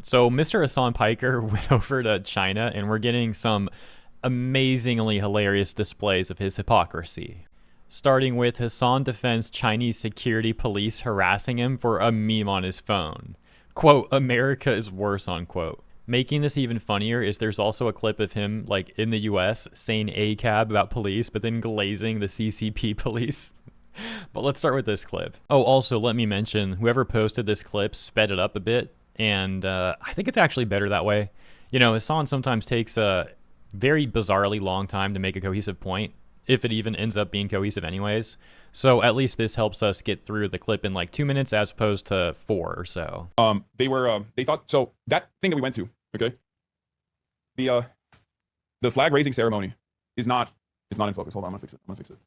So Mr. Hassan Piker went over to China, and we're getting some amazingly hilarious displays of his hypocrisy. Starting with Hassan defends Chinese security police harassing him for a meme on his phone. Quote, America is worse, unquote. Making this even funnier is there's also a clip of him, like, in the US saying ACAB about police, but then glazing the CCP police. But let's start with this clip. Oh, also, let me mention, whoever posted this clip sped it up a bit, and I think it's actually better that way. You know, Hassan sometimes takes a very bizarrely long time to make a cohesive point, if it even ends up being cohesive anyways. So at least this helps us get through the clip in like 2 minutes as opposed to 4 or so. They thought, so that thing that we went to, okay, the flag raising ceremony is not, it's not in focus. Hold on, I'm gonna fix it.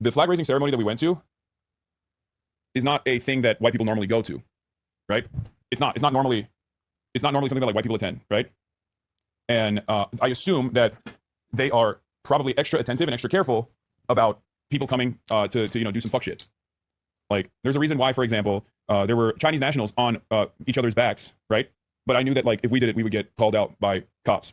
The flag raising ceremony that we went to is not a thing that white people normally go to, right? It's not normally something that like white people attend, right? And I assume that they are probably extra attentive and extra careful about people coming to you know, do some fuck shit. Like, there's a reason why, for example, there were Chinese nationals on each other's backs, right? But I knew that, like, if we did it, we would get called out by cops.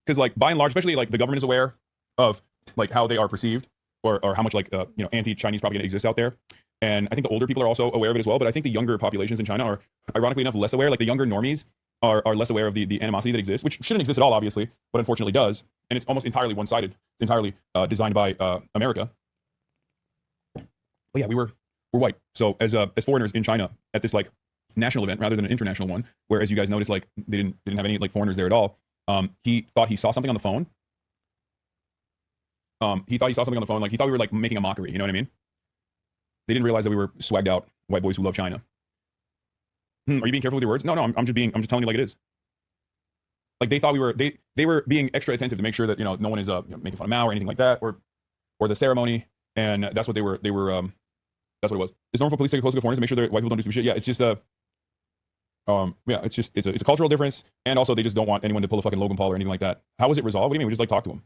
Because, like, by and large, especially, like, the government is aware of, like, how they are perceived, or how much, like, you know, anti-Chinese propaganda exists out there. And I think the older people are also aware of it as well, but I think the younger populations in China are, ironically enough, less aware. Like, the younger normies are less aware of the animosity that exists, which shouldn't exist at all, obviously, but unfortunately does. And it's almost entirely one-sided, entirely designed by America. But yeah, we're white. So as foreigners in China at this, like, national event rather than an international one, where, as you guys noticed, like, they didn't have any, like, foreigners there at all. He thought he saw something on the phone. He thought he saw something on the phone. Like, he thought we were, like, making a mockery. You know what I mean? They didn't realize that we were swagged out white boys who love China. Are you being careful with your words? No, I'm just telling you like it is. Like, they thought they were being extra attentive to make sure that, you know, no one is you know, making fun of Mao or anything like that, or the ceremony. And that's what they were that's what it was. It's normal for police to take close look at foreigners to make sure that white people don't do stupid shit. Yeah, it's just yeah, it's a cultural difference, and also they just don't want anyone to pull a fucking Logan Paul or anything like that. How was it resolved? What do you mean? We just, like, talked to him.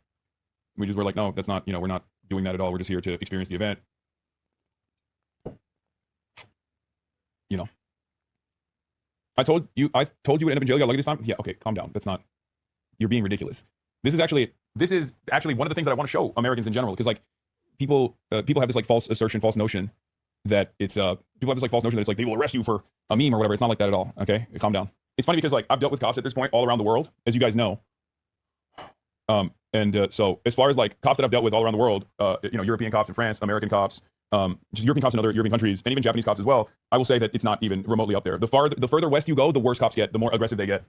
We just were like, no, that's not, you know, we're not doing that at all. We're just here to experience the event. You know, I told you it would end up in jail. You got lucky this time. Yeah, okay, calm down. That's not. You're being ridiculous. This is actually one of the things that I want to show Americans in general, because, like, people have this, like, false assertion, false notion that it's people have this, like, false notion that it's like they will arrest you for a meme or whatever. It's not like that at all. Okay, calm down. It's funny because, like, I've dealt with cops at this point all around the world, as you guys know. So as far as, like, cops that I've dealt with all around the world, you know, European cops in France, American cops, just European cops in other European countries, and even Japanese cops as well, I will say that it's not even remotely up there. The further west you go, the worse cops get, the more aggressive they get.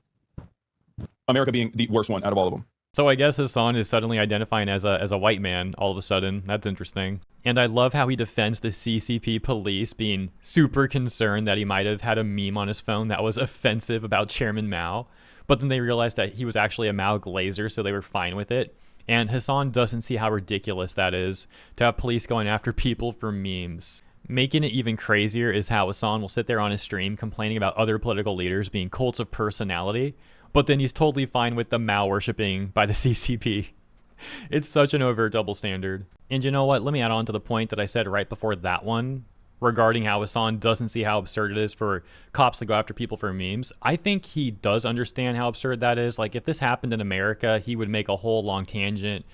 America being the worst one out of all of them. So I guess Hassan is suddenly identifying as a white man all of a sudden. That's interesting. And I love how he defends the CCP police being super concerned that he might have had a meme on his phone that was offensive about Chairman Mao. But then they realized that he was actually a Mao glazer, so they were fine with it. And Hassan doesn't see how ridiculous that is, to have police going after people for memes. Making it even crazier is how Hassan will sit there on his stream complaining about other political leaders being cults of personality, but then he's totally fine with the Mao worshipping by the CCP. It's such an overt double standard. And you know what? Let me add on to the point that I said right before that one, regarding how Hasan doesn't see how absurd it is for cops to go after people for memes. I think he does understand how absurd that is. Like, if this happened in America, he would make a whole long tangent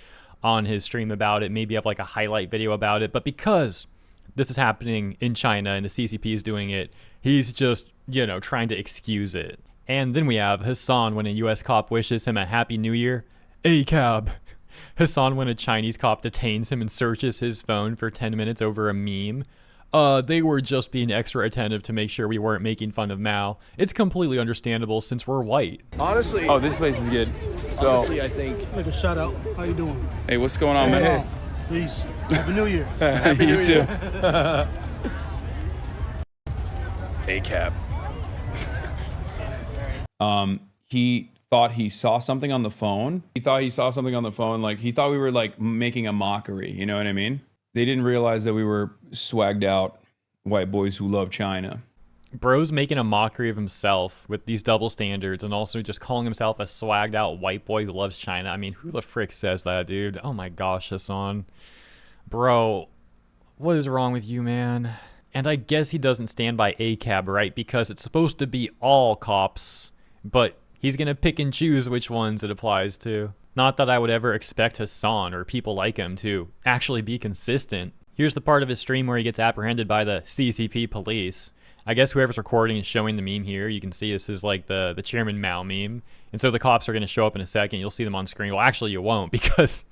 on his stream about it, maybe have like a highlight video about it. But because this is happening in China and the CCP is doing it, he's just, you know, trying to excuse it. And then we have Hasan when a US cop wishes him a happy new year. ACAB. Hasan when a Chinese cop detains him and searches his phone for 10 minutes over a meme. They were just being extra attentive to make sure we weren't making fun of Mao. It's completely understandable since we're white. Honestly, oh, this place is good. So, honestly, I think. Make a shout out. How you doing? Hey, what's going on, man? Peace. Happy New Year. Happy you too. ACAB. He thought he saw something on the phone. Like, he thought we were, like, making a mockery. You know what I mean? They didn't realize that we were swagged out white boys who love China. Bro's making a mockery of himself with these double standards and also just calling himself a swagged out white boy who loves China. I mean, who the frick says that, dude? Oh my gosh, Hasan. Bro, what is wrong with you, man? And I guess he doesn't stand by ACAB, right? Because it's supposed to be all cops, but he's gonna pick and choose which ones it applies to. Not that I would ever expect Hasan or people like him to actually be consistent. Here's the part of his stream where he gets apprehended by the CCP police. I guess whoever's recording is showing the meme here. You can see this is like the Chairman Mao meme. And so the cops are going to show up in a second. You'll see them on screen. Well, actually you won't, because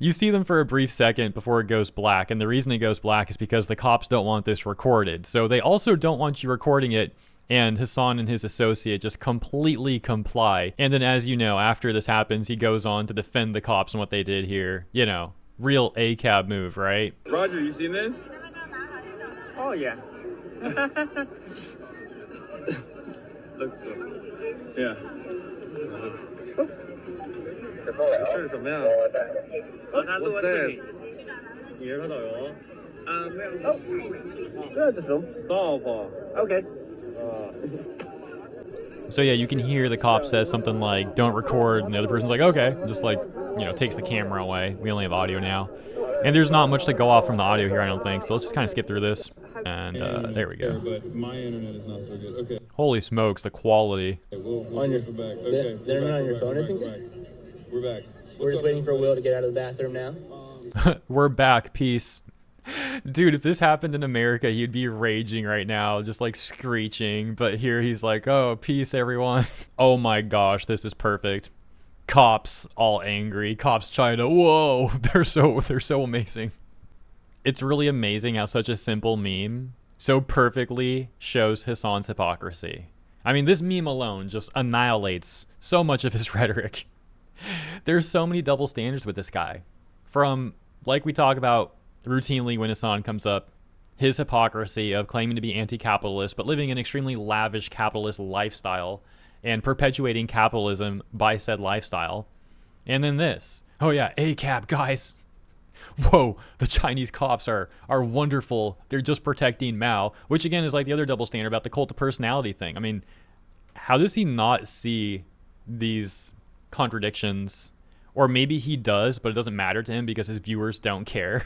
you see them for a brief second before it goes black. And the reason it goes black is because the cops don't want this recorded. So they also don't want you recording it. And Hasan and his associate just completely comply. And then, as you know, after this happens, he goes on to defend the cops and what they did here. You know, real ACAB move, right? Roger, you seen this? Oh yeah. Look, yeah. 这是什么呀？他录个视频。你是他导游？没有。这是什么？Stop. Okay. So yeah, you can hear the cop says something like, don't record, and the other person's like, okay, just like, you know, takes the camera away. We only have audio now. And there's not much to go off from the audio here, I don't think, so let's just kind of skip through this. And there we go. But my internet is not so good. Okay. Holy smokes, the quality. We'll On your circle back. Okay. the internet on your phone isn't We're good? back. We're back. We're just waiting for Will to get out of the bathroom now. We're back, peace. Dude, if this happened in America, he'd be raging right now, just like screeching. But here he's like, oh, peace, everyone. Oh my gosh, this is perfect. Cops all angry. Cops China. Whoa, they're so amazing. It's really amazing how such a simple meme so perfectly shows Hasan's hypocrisy. I mean, this meme alone just annihilates so much of his rhetoric. There's so many double standards with this guy. From, like we talk about routinely when Hasan comes up, his hypocrisy of claiming to be anti-capitalist but living an extremely lavish capitalist lifestyle and perpetuating capitalism by said lifestyle. And then this. Oh yeah, ACAB, guys. Whoa, the Chinese cops are wonderful. They're just protecting Mao, which again is like the other double standard about the cult of personality thing. I mean, how does he not see these contradictions? Or maybe he does, but it doesn't matter to him because his viewers don't care.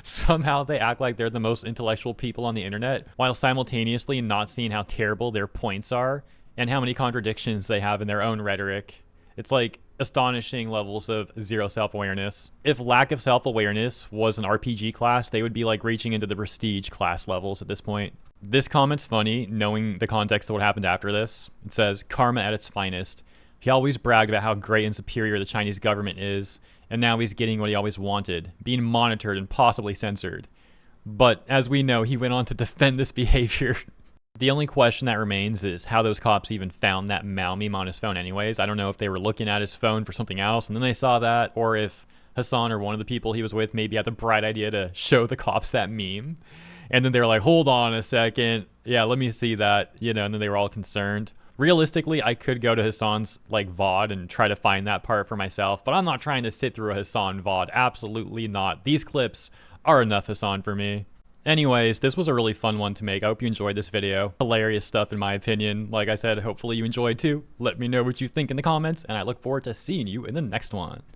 Somehow they act like they're the most intellectual people on the internet while simultaneously not seeing how terrible their points are and how many contradictions they have in their own rhetoric. It's like astonishing levels of zero self-awareness. If lack of self-awareness was an RPG class, they would be like reaching into the prestige class levels at this point. This comment's funny, knowing the context of what happened after this. It says, karma at its finest. He always bragged about how great and superior the Chinese government is, and now he's getting what he always wanted, being monitored and possibly censored. But as we know, he went on to defend this behavior. The only question that remains is how those cops even found that Mao meme on his phone anyways. I don't know if they were looking at his phone for something else and then they saw that, or if Hasan or one of the people he was with maybe had the bright idea to show the cops that meme. And then they were like, hold on a second. Yeah, let me see that, you know, and then they were all concerned. Realistically, I could go to Hasan's like VOD and try to find that part for myself, but I'm not trying to sit through a Hasan VOD. Absolutely not. These clips are enough Hasan for me. Anyways, this was a really fun one to make. I hope you enjoyed this video. Hilarious stuff in my opinion. Like I said, hopefully you enjoyed too. Let me know what you think in the comments, and I look forward to seeing you in the next one.